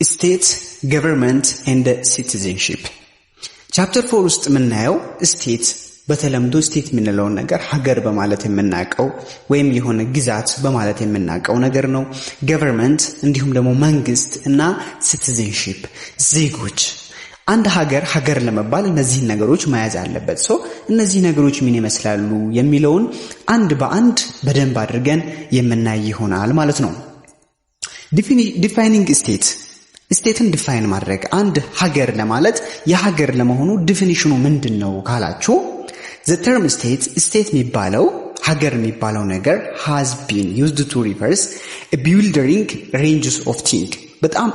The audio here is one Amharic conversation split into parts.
state, government and citizenship. ቻፕተር 4 ውስጥ የምናየው ስቴት በተለምዶ ስቴት የምንለው ነገር ሀገር በማለት የምናቀው ወይም የሆነ ግዛት በማለት የምናቀው ነገር ነው። ገቨርንመንት እንዲሁም ደግሞ መንግስት እና ሲቲዝንሺፕ ዜጎች። አንድ ሀገር ለመባል እነዚህን ነገሮች መያዝ አለበት። እነዚህ ነገሮች ምን ይመስላሉ የሚለውን አንድ በአንድ በደንብ አድርገን የምናይ ይሆናል ማለት ነው። ዲፋይኒንግ ስቴትን ዲፋይን ማድረግ አንድ ሀገር ለማለት የሀገር ለመሆኑ ዲፊኒሽኑ ምንድነው ካላችሁ the term state የሚባለው ሀገር የሚባለው ነገር has been used to reverse a building ranges of things በጣም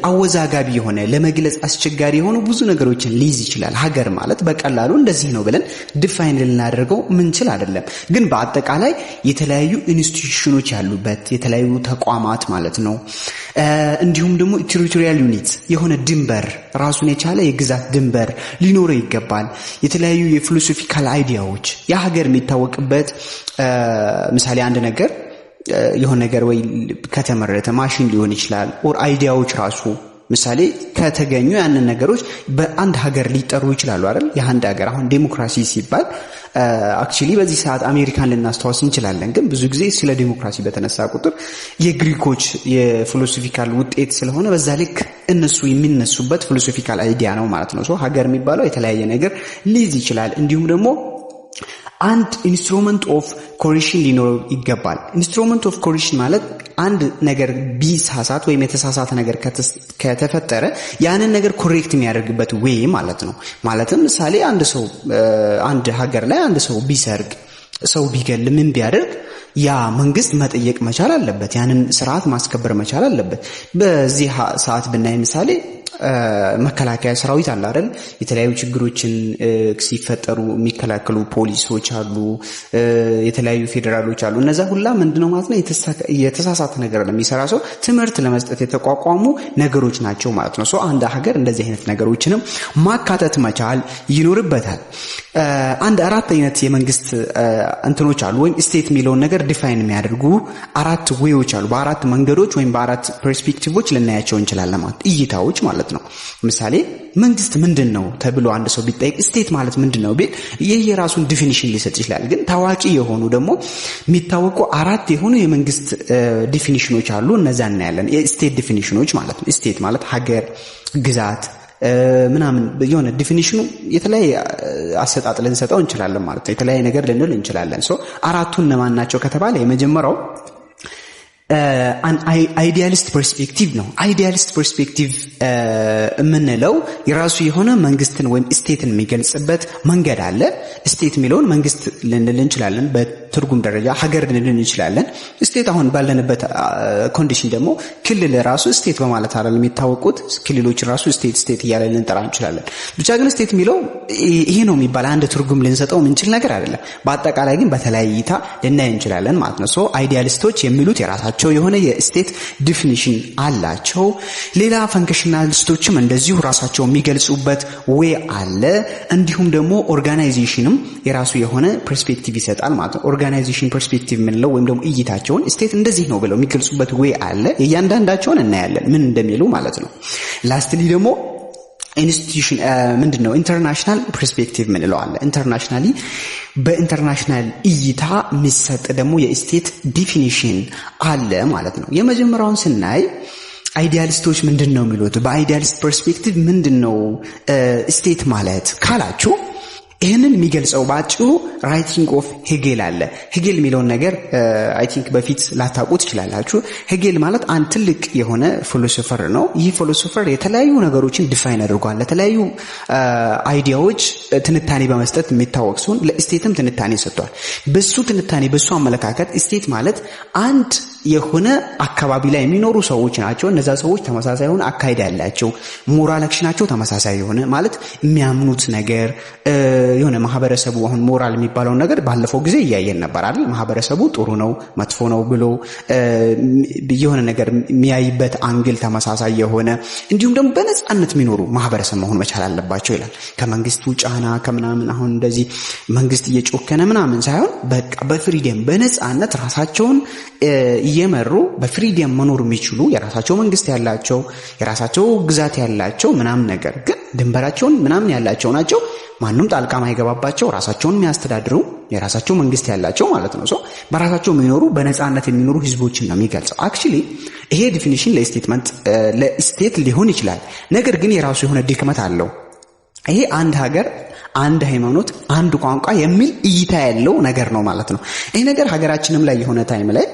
አወዛጋቢ የሆነ ለመግለጽ አስቸጋሪ የሆኑ ብዙ ነገሮችን ሊይዝ ይችላል። ሀገር ማለት በቀላሉ እንደዚህ ነው ብለን ዲፋይን ልናደርገው ምንችል አይደለም። ግን በአጠቃላይ የተለያዩ ኢንስቲትዩሽኖች ያሉበት የተለያዩ ተቋማት ማለት ነው። እንዲሁም ደግሞ ቴሪቶሪያል ዩኒት የሆነ ድንበር ራሱን የቻለ የግዛት ድንበር ሊኖረው ይገባል። የተለያዩ የፊሎሶፊካል አይዲያዎች የሀገር የሚታወቅበት ምሳሌ አንድ ነገር የሆነ ነገር ወይ ከተመረተ ማሽን ሊሆን ይችላል ኦር አይዲያዎች ራሱ ምሳሌ ከተገኙ ያንን ነገሮች በአንድ ሀገር ሊጠሩ ይችላሉ አይደል? የአንድ ሀገር አሁን ዴሞክራሲ ሲባል አክቹሊ በዚህ ሰዓት አሜሪካን ልናስተዋወስ እንችላለን። ግን ብዙ ጊዜ ስለ ዴሞክራሲ በተነሳ ቁጥር የግሪኮች የፊሎሶፊካል ውጤት ስለሆነ በዛ ልክ እነሱ የሚነሱበት ፊሎሶፊካል አይዲያ ነው ማለት ነው። ሀገር የሚባለው የተለያየ ነገር ሊይዝ ይችላል። እንዲሁም ደግሞ አንድ ኢንስትሩመንት ኦፍ ኮሬክሽን ሊኖረው ይገባል። ኢንስትሩመንት ኦፍ ኮሬክሽን ማለት አንድ ነገር ቢሳሳት ወይም የተሳሳተ ነገር ከተፈጠረ ያንን ነገር ኮሬክት የሚያደርግበት ዌይ ማለት ነው። ማለትም ምሳሌ አንድ ሀገር ላይ አንድ ሰው ቢሰርቅ ሰው ቢገል ምን ቢያደርግ ያ መንግስት መጠየቅ መቻል አለበት። ያንን ስርዓት ማስከበር መቻል አለበት። በዚህ ሰዓት ብናይ ምሳሌ መከላከያ ሰራዊት አለ አይደል? የተለያዩ ችግሮችን ሲፈጠሩ የሚከላከሉ ፖሊሶች አሉ፣ የተለያዩ ፌደራሎች አሉ። እነዛ ሁላ ምንድነው ማለት ነው የተሳሳተ ነገር ለሚሰራ ሰው ትምህርት ለመስጠት የተቋቋሙ ነገሮች ናቸው ማለት ነው። አንድ ሀገር እንደዚህ አይነት ነገሮችንም ማካተት መቻል ይኖርበታል። አንድ አራት አይነት የመንግስት እንትኖች አሉ ወይም ስቴት የሚለውን ነገር ዲፋይን የሚያደርጉ አራት ዌዎች አሉ። በአራት መንገዶች ወይም በአራት ፐርስፔክቲቮች ልናያቸው እንችላለን ማለት እይታዎች ማለት ነው። ምሳሌ መንግስት ምንድነው ተብሎ አንድ ሰው ቢጠይቅ ስቴት ማለት ምንድነው ቢል ይሄ የራሱን ዲፊኒሽን ሊሰጥ ይችላል። ግን ታዋቂ የሆኑ ደግሞ የሚታወቁ አራት የሆኑ የመንግስት ዲፊኒሽኖች አሉ። እነዛ እናያለን። የስቴት ዲፊኒሽኖች ማለት ነው። ስቴት ማለት ሀገር፣ ግዛት ምናምን የሆነ ዲፊኒሽኑ የተለያየ አሰጣጥ ልንሰጠው እንችላለን ማለት ነው። የተለያየ ነገር ልንል እንችላለን። አራቱን እነማን ናቸው ከተባለ የመጀመሪያው አይዲያሊስት ፐርስፔክቲቭ ነው። አይዲያሊስት ፐርስፔክቲቭ የምንለው የራሱ የሆነ መንግስትን ወይም ስቴትን የሚገልጽበት መንገድ አለ። ስቴት የሚለውን መንግስት ልንል እንችላለን፣ በትርጉም ደረጃ ሀገር ልንል እንችላለን። ስቴት አሁን ባለንበት ኮንዲሽን ደግሞ ክልል ራሱ ስቴት በማለት አይደል የሚታወቁት። ክልሎችን ራሱ ስቴት እያለ ልንጠራ እንችላለን። ብቻ ግን ስቴት የሚለው ይሄ ነው የሚባል አንድ ትርጉም ልንሰጠው የምንችል ነገር አይደለም። በአጠቃላይ ግን በተለያየ እይታ ልናይ እንችላለን ማለት ነው። አይዲያሊስቶች የሚሉት የራሳቸው የሆነ የስቴት ዲፊኒሽን አላቸው። ሌላ ፈንክሽናሊስቶችም እንደዚሁ ራሳቸው የሚገልጹበት ዌይ አለ። እንዲሁም ደግሞ ኦርጋናይዜሽንም የራሱ የሆነ ፐርስፔክቲቭ ይሰጣል ማለት ነው። ኦርጋናይዜሽን ፐርስፔክቲቭ ምንለው ወይም ደግሞ እይታቸውን ስቴት እንደዚህ ነው ብለው የሚገልጹበት ዌይ አለ። እያንዳንዳቸውን እናያለን ምን እንደሚሉ ማለት ነው። ላስትሊ ደግሞ ኢንስቲትዩሽን ምንድነው ኢንተርናሽናል ፐርስፔክቲቭ ምንለው አለ። ኢንተርናሽናሊ በኢንተርናሽናል እይታ የሚሰጥ ደግሞ የስቴት ዲፊኒሽን አለ ማለት ነው። የመጀመሪያውን ስናይ አይዲያሊስቶች ምንድነው የሚሉት? በአይዲያሊስት ፐርስፔክቲቭ ምንድነው ስቴት ማለት ካላችሁ ይህንን የሚገልጸው ባጭሩ ራይቲንግ ኦፍ ሄጌል አለ። ሄጌል የሚለውን ነገር አይ ቲንክ በፊት ላታውቁት ትችላላችሁ። ሄጌል ማለት አንድ ትልቅ የሆነ ፊሎሶፈር ነው። ይህ ፊሎሶፈር የተለያዩ ነገሮችን ዲፋይን አድርጓል። ለተለያዩ አይዲያዎች ትንታኔ በመስጠት የሚታወቅ ሲሆን ለስቴትም ትንታኔ ሰጥቷል። በሱ ትንታኔ በሱ አመለካከት ስቴት ማለት አንድ የሆነ አካባቢ ላይ የሚኖሩ ሰዎች ናቸው። እነዛ ሰዎች ተመሳሳይ የሆነ አካሄድ ያላቸው፣ ሞራል አክሽናቸው ተመሳሳይ የሆነ ማለት የሚያምኑት ነገር የሆነ ማህበረሰቡ አሁን ሞራል የሚባለውን ነገር ባለፈው ጊዜ እያየን ነበር አይደል? ማህበረሰቡ ጥሩ ነው መጥፎ ነው ብሎ የሆነ ነገር የሚያይበት አንግል ተመሳሳይ የሆነ እንዲሁም ደግሞ በነጻነት የሚኖሩ ማህበረሰብ መሆን መቻል አለባቸው ይላል። ከመንግስቱ ጫና ከምናምን አሁን እንደዚህ መንግስት እየጮከነ ምናምን ሳይሆን በቃ በፍሪደም በነጻነት ራሳቸውን እየመሩ በፍሪደም መኖር የሚችሉ የራሳቸው መንግስት ያላቸው የራሳቸው ግዛት ያላቸው ምናምን ነገር ግን ድንበራቸውን ምናምን ያላቸው ናቸው። ማንም ጣልቃ ማይገባባቸው ራሳቸውን የሚያስተዳድሩ የራሳቸው መንግስት ያላቸው ማለት ነው። በራሳቸው የሚኖሩ በነፃነት የሚኖሩ ህዝቦችን ነው የሚገልጸው። አክቹሊ ይሄ ዲፊኒሽን ለስቴት ሊሆን ይችላል። ነገር ግን የራሱ የሆነ ድክመት አለው። ይሄ አንድ ሀገር፣ አንድ ሃይማኖት፣ አንድ ቋንቋ የሚል እይታ ያለው ነገር ነው ማለት ነው። ይሄ ነገር ሀገራችንም ላይ የሆነ ታይም ላይ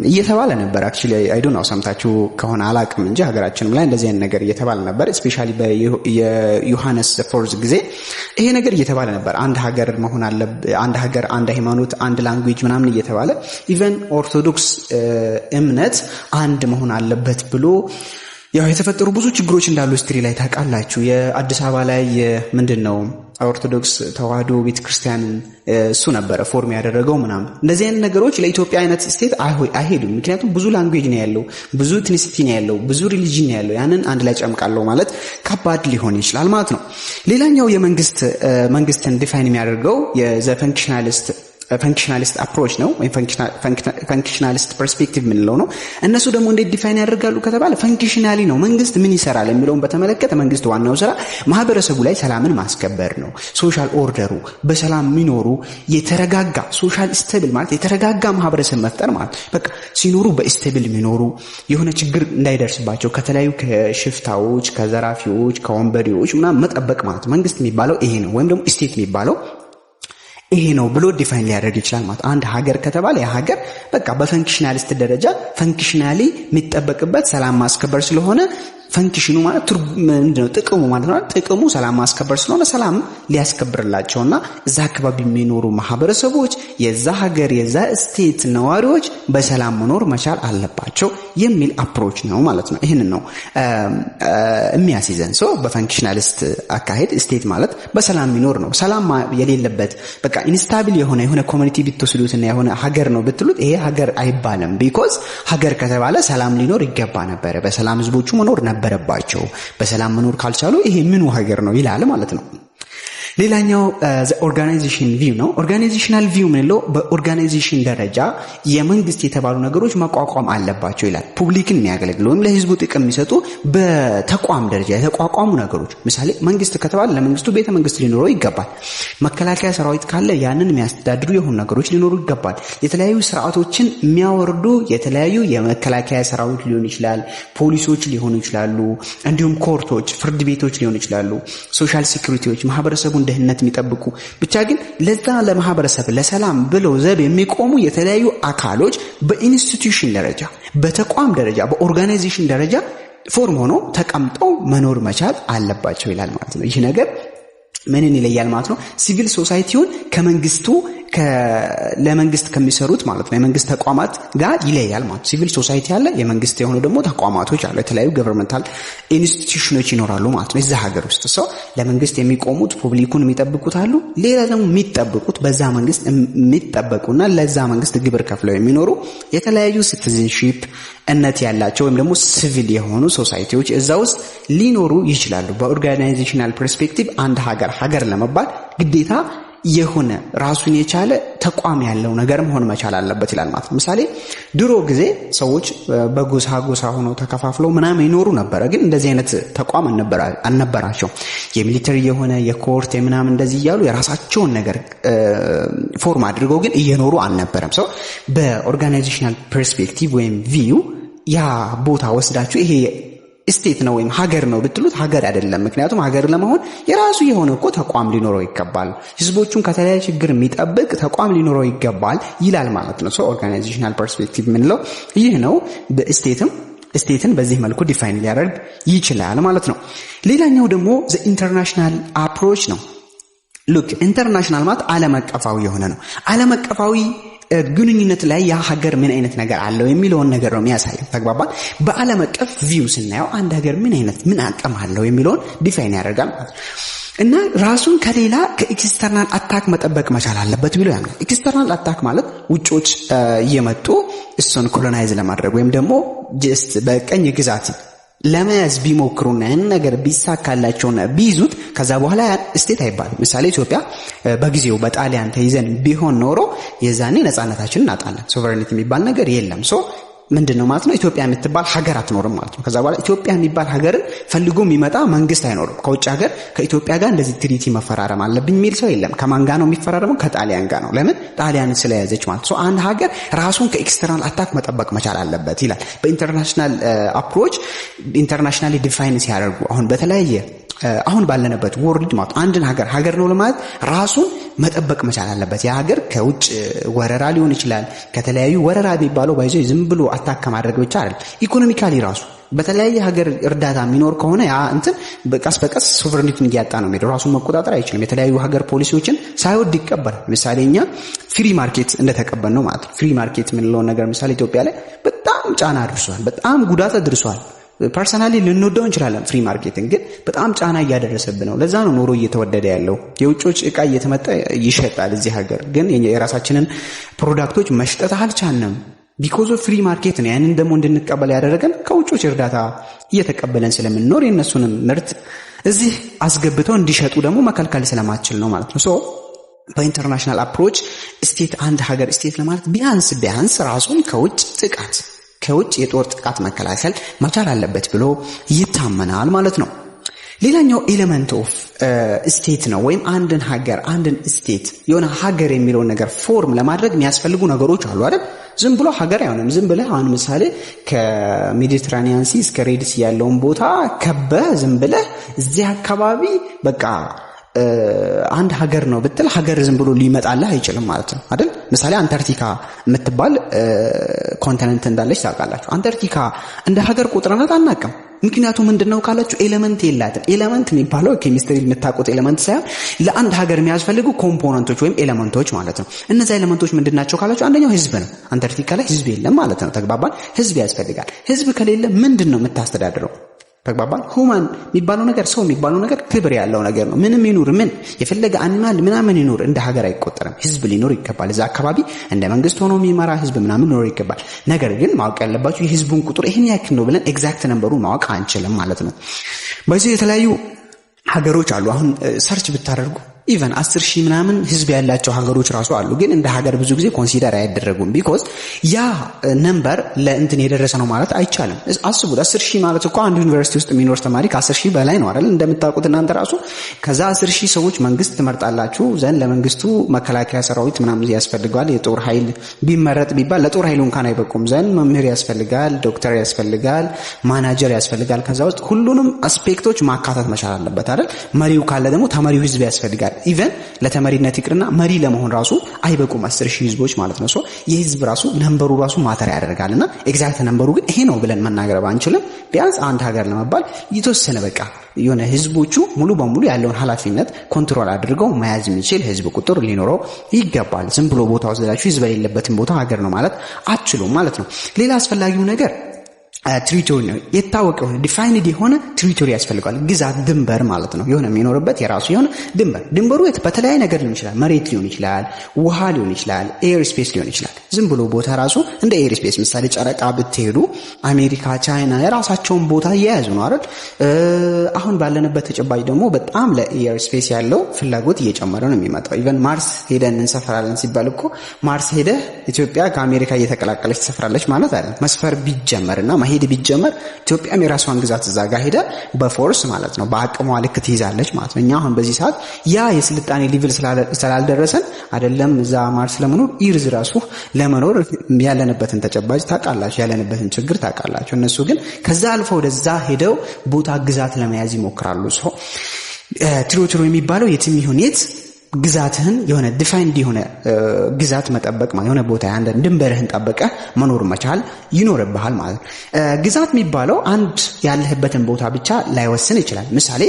እየተባለ ነበር። አክቹሊ አይ ዶንት ኖ ሰምታችሁ ከሆነ አላቅም እንጂ ሀገራችንም ላይ እንደዚህ አይነት ነገር እየተባለ ነበር። ስፔሻሊ በዮሐንስ ፎርዝ ጊዜ ይሄ ነገር እየተባለ ነበር። አንድ ሀገር መሆን አለበት፣ አንድ ሀገር፣ አንድ ሃይማኖት፣ አንድ ላንጉዌጅ ምናምን እየተባለ ኢቨን ኦርቶዶክስ እምነት አንድ መሆን አለበት ብሎ ያው የተፈጠሩ ብዙ ችግሮች እንዳሉ ሂስትሪ ላይ ታውቃላችሁ። የአዲስ አበባ ላይ ምንድነው ኦርቶዶክስ ተዋህዶ ቤተክርስቲያን እሱ ነበረ ፎርም ያደረገው ምናምን። እንደዚህ አይነት ነገሮች ለኢትዮጵያ አይነት ስቴት አይሄዱም። ምክንያቱም ብዙ ላንጉዌጅ ነው ያለው፣ ብዙ ኢትኒሲቲ ነው ያለው፣ ብዙ ሪሊጅን ነው ያለው። ያንን አንድ ላይ ጨምቃለው ማለት ከባድ ሊሆን ይችላል ማለት ነው። ሌላኛው መንግስትን ዲፋይን የሚያደርገው ፈንክሽናሊስት አፕሮች ነው ወይም ፈንክሽናሊስት ፐርስፔክቲቭ ምንለው ነው። እነሱ ደግሞ እንዴት ዲፋይን ያደርጋሉ ከተባለ ፈንክሽናሊ ነው። መንግስት ምን ይሰራል የሚለውን በተመለከተ መንግስት ዋናው ስራ ማህበረሰቡ ላይ ሰላምን ማስከበር ነው። ሶሻል ኦርደሩ በሰላም የሚኖሩ የተረጋጋ ሶሻል ስቴብል ማለት የተረጋጋ ማህበረሰብ መፍጠር ማለት በቃ ሲኖሩ በስቴብል የሚኖሩ የሆነ ችግር እንዳይደርስባቸው ከተለያዩ ከሽፍታዎች፣ ከዘራፊዎች፣ ከወንበዴዎች ምናምን መጠበቅ ማለት መንግስት የሚባለው ይሄ ነው። ወይም ደግሞ ስቴት የሚባለው ይሄ ነው ብሎ ዲፋይን ሊያደርግ ይችላል ማለት። አንድ ሀገር ከተባለ ያ ሀገር በቃ በፈንክሽናሊስት ደረጃ ፈንክሽናሊ የሚጠበቅበት ሰላም ማስከበር ስለሆነ ፈንክሽኑ ማለት ምንድነው ጥቅሙ ማለት ነው። ጥቅሙ ሰላም ማስከበር ስለሆነ ሰላም ሊያስከብርላቸውና እዛ አካባቢ የሚኖሩ ማህበረሰቦች የዛ ሀገር የዛ ስቴት ነዋሪዎች በሰላም መኖር መቻል አለባቸው የሚል አፕሮች ነው ማለት ነው። ይሄንን ነው የሚያስይዘን። በፈንክሽናሊስት አካሄድ ስቴት ማለት በሰላም የሚኖር ነው። ሰላም የሌለበት በቃ ኢንስታብል የሆነ ኮሚኒቲ ብትወስዱትና የሆነ ሀገር ነው ብትሉት ይሄ ሀገር አይባልም። ቢኮዝ ሀገር ከተባለ ሰላም ሊኖር ይገባ ነበር። በሰላም ህዝቦቹ መኖር ነበረባቸው። በሰላም መኖር ካልቻሉ ይሄ ምኑ ሀገር ነው ይላል ማለት ነው። ሌላኛው ኦርጋናይዜሽን ቪው ነው። ኦርጋናይዜሽናል ቪው ምንለው በኦርጋናይዜሽን ደረጃ የመንግስት የተባሉ ነገሮች መቋቋም አለባቸው ይላል። ፑብሊክን የሚያገለግሉ ወይም ለህዝቡ ጥቅም የሚሰጡ በተቋም ደረጃ የተቋቋሙ ነገሮች። ምሳሌ መንግስት ከተባለ ለመንግስቱ ቤተ መንግስት ሊኖረው ይገባል። መከላከያ ሰራዊት ካለ ያንን የሚያስተዳድሩ የሆኑ ነገሮች ሊኖሩ ይገባል። የተለያዩ ስርዓቶችን የሚያወርዱ የተለያዩ የመከላከያ ሰራዊት ሊሆን ይችላል፣ ፖሊሶች ሊሆኑ ይችላሉ፣ እንዲሁም ኮርቶች፣ ፍርድ ቤቶች ሊሆኑ ይችላሉ፣ ሶሻል ሴኩሪቲዎች፣ ማህበረሰቡ ደህንነት የሚጠብቁ ብቻ ግን ለዛ ለማህበረሰብ ለሰላም ብለው ዘብ የሚቆሙ የተለያዩ አካሎች በኢንስቲትዩሽን ደረጃ፣ በተቋም ደረጃ፣ በኦርጋናይዜሽን ደረጃ ፎርም ሆኖ ተቀምጠው መኖር መቻል አለባቸው ይላል ማለት ነው። ይህ ነገር ምንን ይለያል ማለት ነው? ሲቪል ሶሳይቲውን ከመንግስቱ ለመንግስት ከሚሰሩት ማለት ነው የመንግስት ተቋማት ጋር ይለያል ማለት። ሲቪል ሶሳይቲ አለ፣ የመንግስት የሆኑ ደግሞ ተቋማቶች አሉ፣ የተለያዩ ገቨርንመንታል ኢንስቲትዩሽኖች ይኖራሉ ማለት ነው። እዛ ሀገር ውስጥ ለመንግስት የሚቆሙት ፑብሊኩን የሚጠብቁት አሉ። ሌላ ደግሞ የሚጠብቁት በዛ መንግስት የሚጠበቁና ለዛ መንግስት ግብር ከፍለው የሚኖሩ የተለያዩ ሲቲዝንሺፕ እነት ያላቸው ወይም ደግሞ ሲቪል የሆኑ ሶሳይቲዎች እዛ ውስጥ ሊኖሩ ይችላሉ። በኦርጋናይዜሽናል ፐርስፔክቲቭ አንድ ሀገር ለመባል ግዴታ የሆነ ራሱን የቻለ ተቋም ያለው ነገር መሆን መቻል አለበት ይላል ማለት ነው። ምሳሌ ድሮ ጊዜ ሰዎች በጎሳ ሆነው ተከፋፍለው ምናምን ይኖሩ ነበረ። ግን እንደዚህ አይነት ተቋም አልነበራቸው። የሚሊተሪ የሆነ የኮርት የምናምን እንደዚህ እያሉ የራሳቸውን ነገር ፎርም አድርገው ግን እየኖሩ አልነበረም። በኦርጋናይዜሽናል ፐርስፔክቲቭ ወይም ቪው ያ ቦታ ወስዳችሁ ይሄ ስቴት ነው ወይም ሀገር ነው ብትሉት ሀገር አይደለም። ምክንያቱም ሀገር ለመሆን የራሱ የሆነ ተቋም ሊኖረው ይገባል። ህዝቦቹን ከተለያየ ችግር የሚጠብቅ ተቋም ሊኖረው ይገባል ይላል ማለት ነው። ኦርጋናይዜሽናል ፐርስፔክቲቭ ምንለው ይህ ነው። ስቴትን በዚህ መልኩ ዲፋይን ሊያደርግ ይችላል ማለት ነው። ሌላኛው ደግሞ ኢንተርናሽናል አፕሮች ነው። ሉክ ኢንተርናሽናል ማለት ዓለም አቀፋዊ የሆነ ነው። ዓለም አቀፋዊ ግንኙነት ላይ ያ ሀገር ምን አይነት ነገር አለው የሚለውን ነገር ነው የሚያሳየው። ተግባባን? በዓለም አቀፍ ቪው ስናየው አንድ ሀገር ምን አቅም አለው የሚለውን ዲፋይን ያደርጋል ማለት ነው። እና ራሱን ከሌላ ከኤክስተርናል አታክ መጠበቅ መቻል አለበት ብሎ ያምናል። ኤክስተርናል አታክ ማለት ውጮች እየመጡ እሱን ኮሎናይዝ ለማድረግ ወይም ደግሞ ጀስት በቀኝ ግዛት ለመያዝ ቢሞክሩና ያን ነገር ቢሳካላቸውና ቢይዙት ከዛ በኋላ ስቴት አይባልም። ምሳሌ ኢትዮጵያ በጊዜው በጣሊያን ተይዘን ቢሆን ኖሮ የዛኔ ነፃነታችንን እናጣለን። ሶቨሬኒቲ የሚባል ነገር የለም። ሶ ምንድነው ማለት ነው? ኢትዮጵያ የምትባል ሀገር አትኖርም ማለት ነው። ከዛ በኋላ ኢትዮጵያ የሚባል ሀገርን ፈልጎ የሚመጣ መንግስት አይኖርም። ከውጭ ሀገር ከኢትዮጵያ ጋር እንደዚህ ትሪቲ መፈራረም አለብኝ የሚል ሰው የለም። ከማን ጋር ነው የሚፈራረመው? ከጣሊያን ጋር ነው። ለምን? ጣሊያንን ስለያዘች ማለት ነው። አንድ ሀገር ራሱን ከኤክስተርናል አታክ መጠበቅ መቻል አለበት ይላል። በኢንተርናሽናል አፕሮች ኢንተርናሽናሊ ዲፋይን ሲያደርጉ አሁን በተለያየ አሁን ባለንበት ወርልድ ማለት አንድን ሀገር ነው ለማለት ራሱን መጠበቅ መቻል አለበት። ያ ሀገር ከውጭ ወረራ ሊሆን ይችላል። ከተለያዩ ወረራ የሚባለው ባይዞ ዝም ብሎ አታክ ማድረግ ብቻ አይደለም። ኢኮኖሚካሊ ራሱ በተለያየ ሀገር እርዳታ የሚኖር ከሆነ ያ እንትን በቀስ በቀስ ሶቨሬኒቲን እያጣ ነው የሚሄደው። ራሱን መቆጣጠር አይችልም። የተለያዩ ሀገር ፖሊሲዎችን ሳይወድ ይቀበላል። ምሳሌ እኛ ፍሪ ማርኬት እንደተቀበል ነው ማለት ነው። ፍሪ ማርኬት የምንለውን ነገር ምሳሌ ኢትዮጵያ ላይ በጣም ጫና አድርሷል። በጣም ጉዳት አድርሷል። ፐርሰናሊ ልንወደው እንችላለን። ፍሪ ማርኬትን ግን በጣም ጫና እያደረሰብን ነው። ለዛ ነው ኑሮ እየተወደደ ያለው። የውጮች እቃ እየተመጣ ይሸጣል እዚህ ሀገር፣ ግን የራሳችንን ፕሮዳክቶች መሽጠት አልቻልንም። ቢኮዝ ኦፍ ፍሪ ማርኬት ነው። ያንን ደግሞ እንድንቀበል ያደረገን ከውጮች እርዳታ እየተቀበለን ስለምንኖር የእነሱንም ምርት እዚህ አስገብተው እንዲሸጡ ደግሞ መከልከል ስለማችል ነው ማለት ነው። ሶ በኢንተርናሽናል አፕሮች ስቴት አንድ ሀገር ስቴት ለማለት ቢያንስ ራሱን ከውጭ የጦር ጥቃት መከላከል መቻል አለበት ብሎ ይታመናል ማለት ነው። ሌላኛው ኤሌመንት ኦፍ ስቴት ነው፣ ወይም አንድን ስቴት የሆነ ሀገር የሚለውን ነገር ፎርም ለማድረግ የሚያስፈልጉ ነገሮች አሉ አይደል? ዝም ብሎ ሀገር አይሆንም። ዝም ብለህ አሁን ምሳሌ ከሜዲትራኒያን ሲ እስከ ሬድ ሲ ያለውን ቦታ ከበህ ዝም ብለህ እዚህ አካባቢ በቃ አንድ ሀገር ነው ብትል ሀገር ዝም ብሎ ሊመጣልህ አይችልም ማለት ነው አይደል? ምሳሌ አንታርክቲካ የምትባል ኮንቲኔንት እንዳለች ታውቃላችሁ። አንታርክቲካ እንደ ሀገር ቁጥርናት አናውቅም። ምክንያቱም ምንድነው ካላችሁ ኤሌመንት የላትም። ኤሌመንት የሚባለው ኬሚስትሪ የምታውቁት ኤሌመንት ሳይሆን ለአንድ ሀገር የሚያስፈልጉ ኮምፖነንቶች ወይም ኤሌመንቶች ማለት ነው። እነዚህ ኤሌመንቶች ምንድናቸው ካላችሁ አንደኛው ህዝብ ነው። አንታርክቲካ ላይ ህዝብ የለም ማለት ነው። ተግባባን? ህዝብ ያስፈልጋል። ህዝብ ከሌለ ምንድነው የምታስተዳድረው? ተግባባን? ሁማን የሚባለው ነገር ሰው የሚባለው ነገር ክብር ያለው ነገር ነው። ምንም ይኑር ምን የፈለገ አኒማል ምናምን ይኑር እንደ ሀገር አይቆጠርም። ህዝብ ሊኖር ይገባል። እዛ አካባቢ እንደ መንግስት ሆኖ የሚመራ ህዝብ ምናምን ሊኖር ይገባል። ነገር ግን ማወቅ ያለባችሁ የህዝቡን ቁጥር ይሄን ያክል ነው ብለን ኤግዛክት ነምበሩን ማወቅ አንችልም ማለት ነው። በዚህ የተለያዩ ሀገሮች አሉ። አሁን ሰርች ብታደርጉ ኢቨን 10,000 ምናምን ህዝብ ያላቸው ሀገሮች ራሱ አሉ። ግን እንደ ሀገር ብዙ ጊዜ ኮንሲደር አይደረጉም። ቢኮዝ ያ ነምበር ለእንትን የደረሰ ነው ማለት አይቻልም። አስቡት 10,000 ማለት እኮ አንድ ዩኒቨርሲቲ ውስጥ የሚኖር ተማሪ ከ10,000 በላይ ነው አይደል? እንደምታውቁት እናንተ ራሱ ከዛ 10,000 ሰዎች መንግስት ትመርጣላችሁ። ዘንድ ለመንግስቱ መከላከያ ሰራዊት ምናምን ያስፈልጋል። የጦር ኃይል ቢመረጥ ቢባል ለጦር ኃይሉ እንኳን አይበቁም። ዘንድ መምህር ያስፈልጋል፣ ዶክተር ያስፈልጋል፣ ማናጀር ያስፈልጋል። ከዛ ውስጥ ሁሉንም አስፔክቶች ማካተት መቻል አለበት አይደል? መሪው ካለ ደግሞ ተመሪው ህዝብ ያስፈልጋል። ኢቨን ለተመሪነት ይቅርና መሪ ለመሆን ራሱ አይበቁም 10,000 ህዝቦች ማለት ነው። ሶ የህዝብ ራሱ ነምበሩ ራሱ ማተር ያደርጋልና ኤግዛክት ነምበሩ ግን ይሄ ነው ብለን መናገር ባንችልም ቢያንስ አንድ ሀገር ለመባል የተወሰነ በቃ የሆነ ህዝቦቹ ሙሉ በሙሉ ያለውን ኃላፊነት ኮንትሮል አድርገው መያዝ የሚችል ህዝብ ቁጥር ሊኖረው ይገባል። ዝም ብሎ ቦታ ወስዳችሁ ህዝብ የሌለበትን ቦታ ሀገር ነው ማለት አትችሉም ማለት ነው። ሌላ አስፈላጊው ነገር ትሪቶሪ ነው። የታወቀው ዲፋይንድ የሆነ ትሪቶሪ ያስፈልጋል። ግዛት ድንበር ማለት ነው። የሆነ የሚኖርበት የራሱ የሆነ ድንበሩ በተለያየ ነገር ሊሆን ይችላል። መሬት ሊሆን ይችላል፣ ውሃ ሊሆን ይችላል፣ ኤር ስፔስ ሊሆን ይችላል። ዝም ብሎ ቦታ ራሱ እንደ ኤር ስፔስ ምሳሌ ጨረቃ ብትሄዱ አሜሪካ፣ ቻይና የራሳቸውን ቦታ እየያዙ ነው አይደል? አሁን ባለንበት ተጨባጭ ደግሞ በጣም ለኤር ስፔስ ያለው ፍላጎት እየጨመረ ነው የሚመጣው። ኢቨን ማርስ ሄደን እንሰፍራለን ሲባል እኮ ማርስ ሄደ ኢትዮጵያ ከአሜሪካ እየተቀላቀለች ትሰፍራለች ማለት አይደለም። መስፈር ቢጀመርና ሄድ ቢጀመር ኢትዮጵያም የራሷን ግዛት እዛ ጋር ሄደ በፎርስ ማለት ነው በአቅሟ ልክ ትይዛለች ማለት ነው። እኛ አሁን በዚህ ሰዓት ያ የስልጣኔ ሌቭል ስላልደረሰን አይደለም እዛ ማርስ ለመኖር ኢርዝ ራሱ ለመኖር ያለንበትን ተጨባጭ ታውቃላችሁ፣ ያለንበትን ችግር ታውቃላችሁ። እነሱ ግን ከዛ አልፈው ወደዛ ሄደው ቦታ ግዛት ለመያዝ ይሞክራሉ። ሶ ትሪቶሪ የሚባለው የትም ይሁን የት ግዛትህን የሆነ ዲፋይንድ የሆነ ግዛት መጠበቅ ማለት የሆነ ቦታ አንድ ድንበርህን ጠበቀ መኖር መቻል ይኖርብሃል ማለት ነው። ግዛት የሚባለው አንድ ያለህበትን ቦታ ብቻ ላይወስን ይችላል። ምሳሌ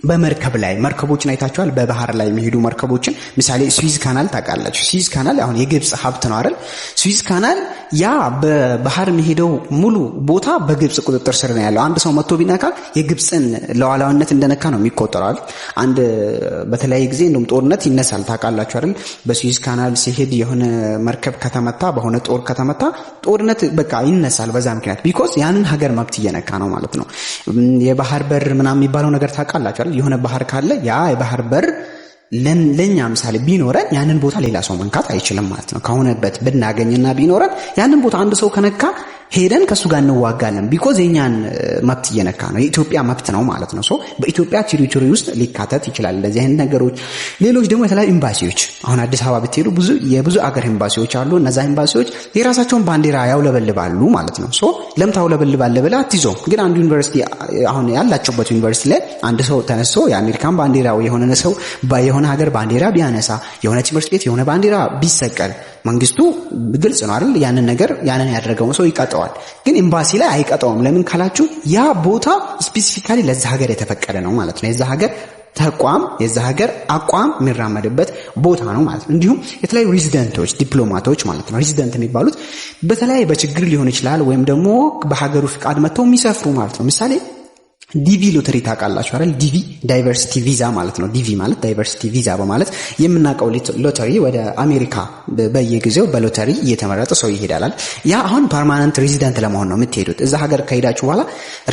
በመርከብ ላይ መርከቦችን አይታችኋል። በባህር ላይ የሚሄዱ መርከቦችን ምሳሌ ስዊዝ ካናል ታውቃላችሁ። ስዊዝ ካናል አሁን የግብጽ ሀብት ነው አይደል? ስዊዝ ካናል ያ በባህር የሚሄደው ሙሉ ቦታ በግብጽ ቁጥጥር ስር ነው ያለው። አንድ ሰው መጥቶ ቢነካ የግብጽን ሉዓላዊነት እንደነካ ነው የሚቆጠረው። አንድ በተለያየ ጊዜ እንደውም ጦርነት ይነሳል ታውቃላችሁ አይደል? በስዊዝ ካናል ሲሄድ የሆነ መርከብ ከተመታ፣ በሆነ ጦር ከተመታ ጦርነት በቃ ይነሳል በዛ ምክንያት። ቢኮዝ ያንን ሀገር መብት እየነካ ነው ማለት ነው። የባህር በር ምናምን የሚባለው ነገር ታውቃላችሁ አይደል? የሆነ ባህር ካለ ያ የባህር በር ለኛ ምሳሌ ቢኖረን ያንን ቦታ ሌላ ሰው መንካት አይችልም ማለት ነው። ከሆነበት ብናገኝና ቢኖረን ያንን ቦታ አንድ ሰው ከነካ ሄደን ከሱ ጋር እንዋጋለን። ቢኮዝ የኛን መብት እየነካ ነው፣ የኢትዮጵያ መብት ነው ማለት ነው። ሶ በኢትዮጵያ ቴሪቶሪ ውስጥ ሊካተት ይችላል እንደዚህ አይነት ነገሮች። ሌሎች ደግሞ የተለያዩ ኤምባሲዎች፣ አሁን አዲስ አበባ ብትሄዱ የብዙ አገር ኤምባሲዎች አሉ። እነዛ ኤምባሲዎች የራሳቸውን ባንዲራ ያውለበልባሉ ማለት ነው። ሶ ለምን ታውለበልባለህ ብለህ አትይዘው። ግን አንዱ ዩኒቨርሲቲ አሁን ያላችሁበት ዩኒቨርሲቲ ላይ አንድ ሰው ተነስቶ የአሜሪካን ባንዲራ የሆነ ሰው የሆነ ሀገር ባንዲራ ቢያነሳ፣ የሆነ ትምህርት ቤት የሆነ ባንዲራ ቢሰቀል መንግስቱ ግልጽ ነው አይደል? ያንን ያደረገውን ሰው ይቀጣዋል። ግን ኤምባሲ ላይ አይቀጣውም። ለምን ካላችሁ ያ ቦታ ስፔሲፊካሊ ለዛ ሀገር የተፈቀደ ነው ማለት ነው። የዛ ሀገር ተቋም የዛ ሀገር አቋም የሚራመድበት ቦታ ነው ማለት ነው። እንዲሁም የተለያዩ ሬዚደንቶች፣ ዲፕሎማቶች ማለት ነው። ሬዚደንት የሚባሉት በተለያየ በችግር ሊሆን ይችላል ወይም ደግሞ በሀገሩ ፍቃድ መጥተው የሚሰፍሩ ማለት ነው። ምሳሌ ዲቪ ሎተሪ ታውቃላችሁ አይደል? ዲቪ ዳይቨርሲቲ ቪዛ ማለት ነው። ዲቪ ማለት ዳይቨርሲቲ ቪዛ በማለት የምናውቀው ሎተሪ ወደ አሜሪካ በየጊዜው በሎተሪ እየተመረጠ ሰው ይሄዳል። ያ አሁን ፐርማነንት ሬዚደንት ለመሆን ነው የምትሄዱት። እዛ ሀገር ከሄዳችሁ በኋላ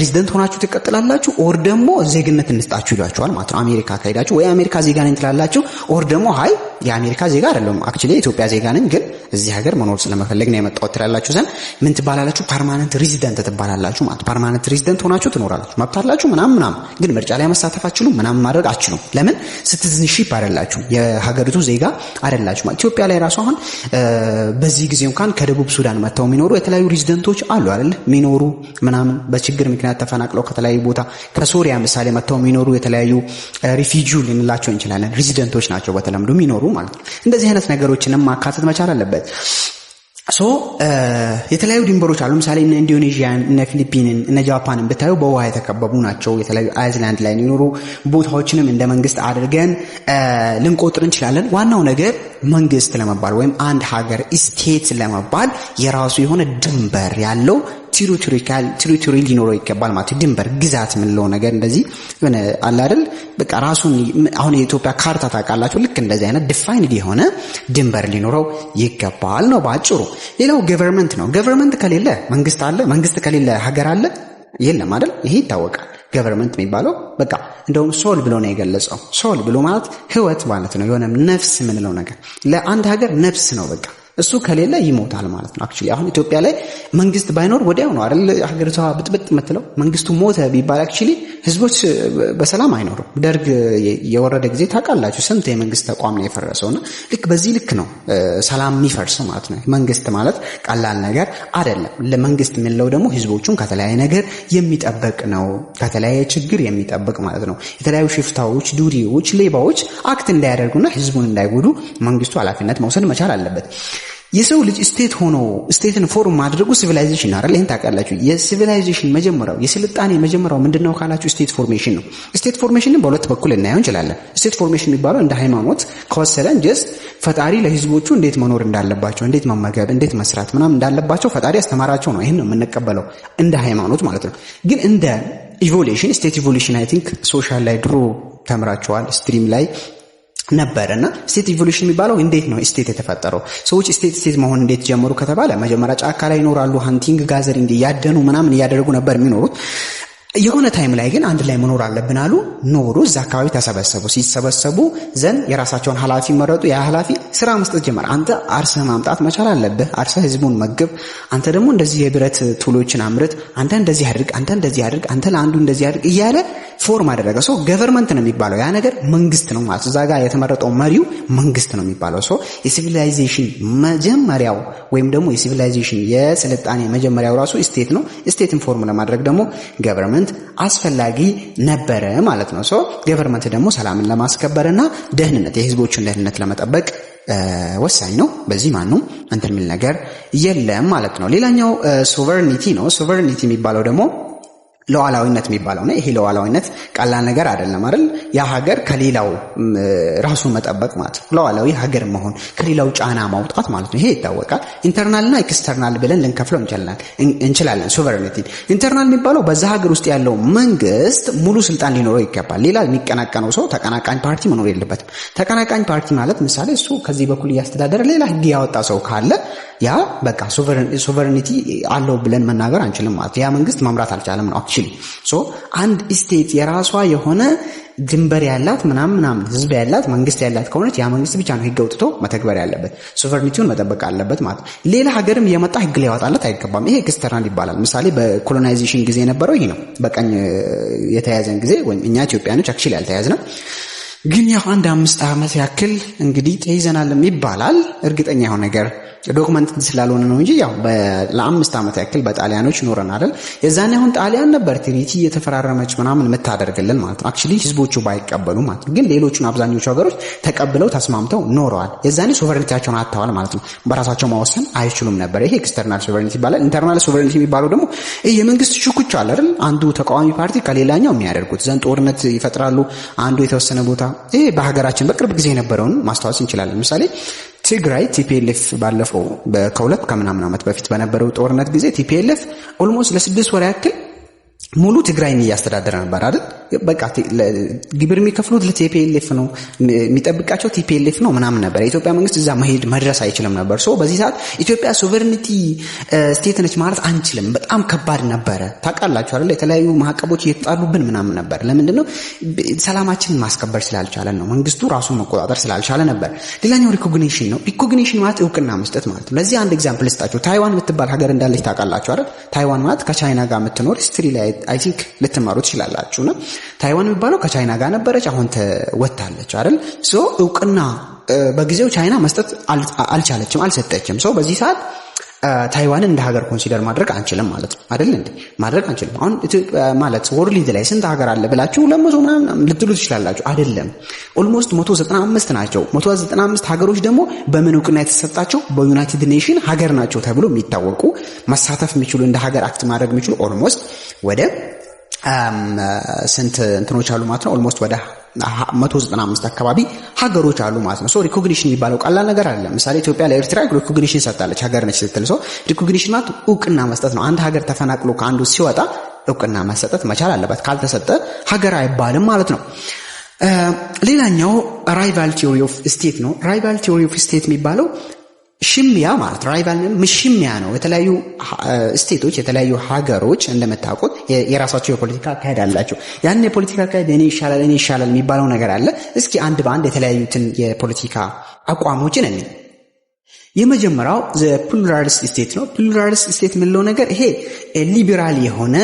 ሬዚደንት ሆናችሁ ትቀጥላላችሁ። ኦር ደግሞ ዜግነት እንስጣችሁ ይሏችኋል ማለት ነው። አሜሪካ ከሄዳችሁ ወይ አሜሪካ ዜጋ ነኝ ትላላችሁ። ኦር ደግሞ ሃይ የአሜሪካ ዜጋ አይደለም አክቹሊ የኢትዮጵያ ዜጋ ነኝ ግን እዚህ ሀገር መኖር ስለመፈለግ ነው የመጣሁት ትላላችሁ። ዘንድ ምን ትባላላችሁ? ፐርማነንት ሬዚደንት ትባላላችሁ ማለት። ፐርማነንት ሬዚደንት ሆናችሁ ትኖራላችሁ። መብታላችሁ ምናምን ግን ምርጫ ላይ መሳተፍ አትችሉም፣ ምናምን ማድረግ አትችሉም። ለምን? ሲቲዝንሺፕ አይደላችሁ፣ የሀገሪቱ ዜጋ አይደላችሁ ማለት። ኢትዮጵያ ላይ ራሱ አሁን በዚህ ጊዜ እንኳን ከደቡብ ሱዳን መጥተው የሚኖሩ የተለያዩ ሬዚደንቶች አሉ አይደል? የሚኖሩ ምናምን በችግር ምክንያት ተፈናቅለው ከተለያዩ ቦታ ከሶሪያ ምሳሌ መጥተው የሚኖሩ የተለያዩ ሪፊጂ ልንላቸው እንችላለን። ሬዚደንቶች ናቸው በተለምዶ የሚኖሩ ማለት ነው። እንደዚህ አይነት ነገሮችንም ማካተት መቻል አለበት። ሶ የተለያዩ ድንበሮች አሉ። ምሳሌ እነ ኢንዶኔዥያን፣ እነ ፊሊፒንን፣ እነ ጃፓንን ብታዩ በውሃ የተከበቡ ናቸው። የተለያዩ አይዝላንድ ላይ የሚኖሩ ቦታዎችንም እንደ መንግስት አድርገን ልንቆጥር እንችላለን። ዋናው ነገር መንግስት ለመባል ወይም አንድ ሀገር ስቴት ለመባል የራሱ የሆነ ድንበር ያለው ቴሪቶሪ ሊኖረው ይገባል ማለት። ድንበር ግዛት የምንለው ነገር እንደዚህ አለ አይደል? በቃ ራሱን አሁን የኢትዮጵያ ካርታ ታውቃላችሁ። ልክ እንደዚህ አይነት ዲፋይንድ የሆነ ድንበር ሊኖረው ይገባል ነው ባጭሩ። ሌላው ገቨርንመንት ነው። ገቨርንመንት ከሌለ መንግስት አለ፣ መንግስት ከሌለ ሀገር አለ የለም አይደል? ይሄ ይታወቃል። ገቨርንመንት የሚባለው በቃ እንደውም ሶል ብሎ ነው የገለጸው። ሶል ብሎ ማለት ህይወት ማለት ነው። የሆነ ነፍስ የምንለው ነገር ለአንድ ሀገር ነፍስ ነው በቃ። እሱ ከሌለ ይሞታል ማለት ነው። አክቹሊ አሁን ኢትዮጵያ ላይ መንግስት ባይኖር ወዲያው ነው አይደል ሀገሪቷ ብጥብጥ የምትለው። መንግስቱ ሞተ ቢባል አክቹሊ ህዝቦች በሰላም አይኖሩም። ደርግ የወረደ ጊዜ ታውቃላችሁ ስንት የመንግስት ተቋም ነው የፈረሰውና ልክ በዚህ ልክ ነው ሰላም የሚፈርሰው ማለት ነው። መንግስት ማለት ቀላል ነገር አይደለም። ለመንግስት የምንለው ደግሞ ህዝቦቹን ከተለያየ ነገር የሚጠብቅ ነው፣ ከተለያየ ችግር የሚጠብቅ ማለት ነው። የተለያዩ ሽፍታዎች፣ ዱሪዎች፣ ሌባዎች አክት እንዳያደርጉና ህዝቡን እንዳይጎዱ መንግስቱ ኃላፊነት መውሰድ መቻል አለበት። የሰው ልጅ ስቴት ሆኖ ስቴትን ፎርም ማድረጉ ሲቪላይዜሽን አይደል? ይሄን ታውቃላችሁ። የሲቪላይዜሽን መጀመሪያው የስልጣኔ መጀመሪያው ምንድነው ካላችሁ ስቴት ፎርሜሽን ነው። ስቴት ፎርሜሽንን በሁለት በኩል እናየው እንችላለን። ስቴት ፎርሜሽን የሚባለው እንደ ሃይማኖት ከወሰደን ጀስት ፈጣሪ ለህዝቦቹ እንዴት መኖር እንዳለባቸው፣ እንዴት መመገብ፣ እንዴት መስራት ምናምን እንዳለባቸው ፈጣሪ ያስተማራቸው ነው። ይሄን ነው የምንቀበለው እንደ ሃይማኖት ማለት ነው። ግን እንደ ኢቮሉሽን ስቴት ኢቮሉሽን አይ ቲንክ ሶሻል ላይ ድሮ ተምራቸዋል ስትሪም ላይ ነበርና ስቴት ኢቮሉሽን የሚባለው እንዴት ነው ስቴት የተፈጠረው? ሰዎች ስቴት መሆን እንዴት ጀመሩ ከተባለ መጀመሪያ ጫካ ላይ ይኖራሉ። ሃንቲንግ ጋዘሪንግ እያደኑ ምናምን እያደረጉ ነበር የሚኖሩት። የሆነ ታይም ላይ ግን አንድ ላይ መኖር አለብን አሉ። ኖሩ። እዛ አካባቢ ተሰበሰቡ። ሲሰበሰቡ ዘንድ የራሳቸውን ኃላፊ መረጡ። ያ ኃላፊ ስራ መስጠት ጀመረ። አንተ አርሰህ ማምጣት መቻል አለብህ፣ አርሰህ ህዝቡን መግብ፣ አንተ ደግሞ እንደዚህ የብረት ቱሎችን አምርት፣ አንተ እንደዚህ አድርግ፣ አንተ እንደዚህ አድርግ፣ አንተ ለአንዱ እንደዚህ አድርግ እያለ ፎርም አደረገ። ሰው ገቨርንመንት ነው የሚባለው። ያ ነገር መንግስት ነው ማለት እዛ ጋር የተመረጠው መሪው መንግስት ነው የሚባለው። ሰው የሲቪላይዜሽን መጀመሪያው ወይም ደግሞ የሲቪላይዜሽን የስልጣኔ መጀመሪያው ራሱ ስቴት ነው። ስቴትን ፎርም ለማድረግ ደግሞ ገቨርንመንት አስፈላጊ ነበረ ማለት ነው። ሰው ገቨርንመንት ደግሞ ሰላምን ለማስከበርና ደህንነት የህዝቦችን ደህንነት ለመጠበቅ ወሳኝ ነው። በዚህ ማንም እንትን የሚል ነገር የለም ማለት ነው። ሌላኛው ሶቨርኒቲ ነው። ሶቨርኒቲ የሚባለው ደግሞ ሉዓላዊነት የሚባለው ነው። ይሄ ሉዓላዊነት ቀላል ነገር አይደለም አይደል? ያ ሀገር ከሌላው ራሱን መጠበቅ ማለት ነው። ሉዓላዊ ሀገር መሆን ከሌላው ጫና ማውጣት ማለት ነው። ይሄ ይታወቃል። ኢንተርናልና ኤክስተርናል ብለን ልንከፍለው እንችላለን። ሶቨሬኒቲ ኢንተርናል የሚባለው በዛ ሀገር ውስጥ ያለው መንግስት ሙሉ ስልጣን ሊኖረው ይገባል። ሌላ የሚቀናቀነው ሰው ተቀናቃኝ ፓርቲ መኖር የለበትም። ተቀናቃኝ ፓርቲ ማለት ምሳሌ እሱ ከዚህ በኩል እያስተዳደረ ሌላ ህግ ያወጣ ሰው ካለ ያ በቃ ሶቨሬኒቲ አለው ብለን መናገር አንችልም ማለት ያ መንግስት መምራት አልቻለም ነው አክቹሊ። ሶ አንድ ስቴት የራሷ የሆነ ድንበር ያላት ምናምን ህዝብ ያላት መንግስት ያላት ከሆነች ያ መንግስት ብቻ ነው ህግ አውጥቶ መተግበር ያለበት፣ ሶቨሬኒቲውን መጠበቅ አለበት ማለት ነው። ሌላ ሀገርም የመጣ ህግ ሊያወጣለት አይገባም። ይሄ ኤክስተርናል ይባላል። ምሳሌ በኮሎናይዜሽን ጊዜ የነበረው ይሄ ነው። በቀኝ የተያዘን ጊዜ ወይም እኛ ኢትዮጵያኖች አክቹሊ ያልተያዝነው ግን ያው 5 ዓመት ያክል እንግዲህ ተይዘናልም ይባላል። እርግጠኛ የሆነ ነገር ዶክመንት ስላልሆነ ነው እንጂ ያው ለ5 ዓመት ያክል በጣሊያኖች ኖረን አይደል? የዛኔ አሁን ጣሊያን ነበር ትሪቲ የተፈራረመች ምናምን የምታደርግልን ማለት ነው። አክቹሊ ህዝቦቹ ባይቀበሉ ማለት ነው። ግን ሌሎቹን አብዛኞቹ ሀገሮች ተቀብለው ተስማምተው ኖረዋል። የዛኔ ሶቨሬኒቲያቸውን አጥተዋል ማለት ነው። በራሳቸው መወሰን አይችሉም ነበር። ይሄ ኤክስተርናል ሶቨሬኒቲ ይባላል። ኢንተርናል ሶቨሬኒቲ የሚባለው ደግሞ ይሄ የመንግስት ሽኩቻ አለ አይደል? አንዱ ተቃዋሚ ፓርቲ ከሌላኛው የሚያደርጉት ዘንድ ጦርነት ይፈጥራሉ። አንዱ የተወሰነ ቦታ ይሄ በሀገራችን በቅርብ ጊዜ የነበረውን ማስታወስ እንችላለን። ምሳሌ ትግራይ ቲፒኤልኤፍ ባለፈው ከሁለት ከምናምን ዓመት በፊት በነበረው ጦርነት ጊዜ ቲፒኤልኤፍ ኦልሞስት ለ6 ወር ያክል ሙሉ ትግራይን እያስተዳደረ ነበር አይደል? በቃ ግብር የሚከፍሉት ለቲፒኤልኤፍ ነው፣ የሚጠብቃቸው ቲፒኤልኤፍ ነው ምናምን ነበር። የኢትዮጵያ መንግስት እዛ መድረስ አይችልም ነበር። ሶ በዚህ ሰዓት ኢትዮጵያ ሶቨሬኒቲ ስቴት ነች ማለት አንችልም። በጣም ከባድ ነበረ። ታውቃላችሁ አይደል? የተለያዩ ማዕቀቦች እየተጣሉብን ምናምን ነበር። ለምንድን ነው? ሰላማችንን ማስከበር ስላልቻለን ነው። መንግስቱ ራሱን መቆጣጠር ስላልቻለ ነበር። ሌላኛው ሪኮግኒሽን ነው። ሪኮግኒሽን ማለት እውቅና መስጠት ማለት ነው። ለዚህ አንድ ኤግዛምፕል ልስጣችሁ። ታይዋን የምትባል ሀገር እንዳለች ታውቃላችሁ አይደል? ታይዋን ማለት ከቻይና ጋር የምትኖር ሂስትሪ ላይ አይ ቲንክ ልትማሩ ትችላላችሁ። ነው ታይዋን የሚባለው ከቻይና ጋር ነበረች፣ አሁን ተወጣለች አይደል? ሶ እውቅና በጊዜው ቻይና መስጠት አልቻለችም፣ አልሰጠችም። ሶ በዚህ ሰዓት ታይዋንን እንደ ሀገር ኮንሲደር ማድረግ አንችልም ማለት ነው አይደል እንዴ? ማድረግ አንችልም። አሁን ኢትዮጵያ ማለት ወርልድ ላይ ስንት ሀገር አለ ብላችሁ 200 ምናምን ልትሉ ትችላላችሁ። አይደለም፣ ኦልሞስት 195 ናቸው። 195 ሀገሮች ደግሞ በምን እውቅና የተሰጣቸው? በዩናይትድ ኔሽን ሀገር ናቸው ተብሎ የሚታወቁ መሳተፍ የሚችሉ እንደ ሀገር አክት ማድረግ የሚችሉ ኦልሞስት ወደ ስንት እንትኖች አሉ ማለት ነው። ኦልሞስት ወደ 195 አካባቢ ሀገሮች አሉ ማለት ነው። ሶ ሪኮግኒሽን የሚባለው ቀላል ነገር አይደለም። ምሳሌ ኢትዮጵያ ለኤርትራ ሪኮግኒሽን ሰጣለች፣ ሀገር ነች ስትል። ሶ ሪኮግኒሽን ማለት እውቅና መስጠት ነው። አንድ ሀገር ተፈናቅሎ ከአንዱ ሲወጣ እውቅና መሰጠት መቻል አለበት። ካልተሰጠ ሀገር አይባልም ማለት ነው። ሌላኛው ራይቫል ቲዮሪ ኦፍ ስቴት ነው። ራይቫል ቲዮሪ ኦፍ ስቴት የሚባለው ሽሚያ ማለት ራይቫል ሽሚያ ነው። የተለያዩ ስቴቶች የተለያዩ ሀገሮች እንደምታውቁት የራሳቸው የፖለቲካ አካሄድ አላቸው። ያን የፖለቲካ አካሄድ እኔ ይሻላል የሚባለው ነገር አለ። እስኪ አንድ በአንድ የተለያዩትን የፖለቲካ አቋሞችን እንይ። የመጀመሪያው ፕሉራሊስት ስቴት ነው። ፕሉራሊስት ስቴት የምንለው ነገር ይሄ ሊበራል የሆነ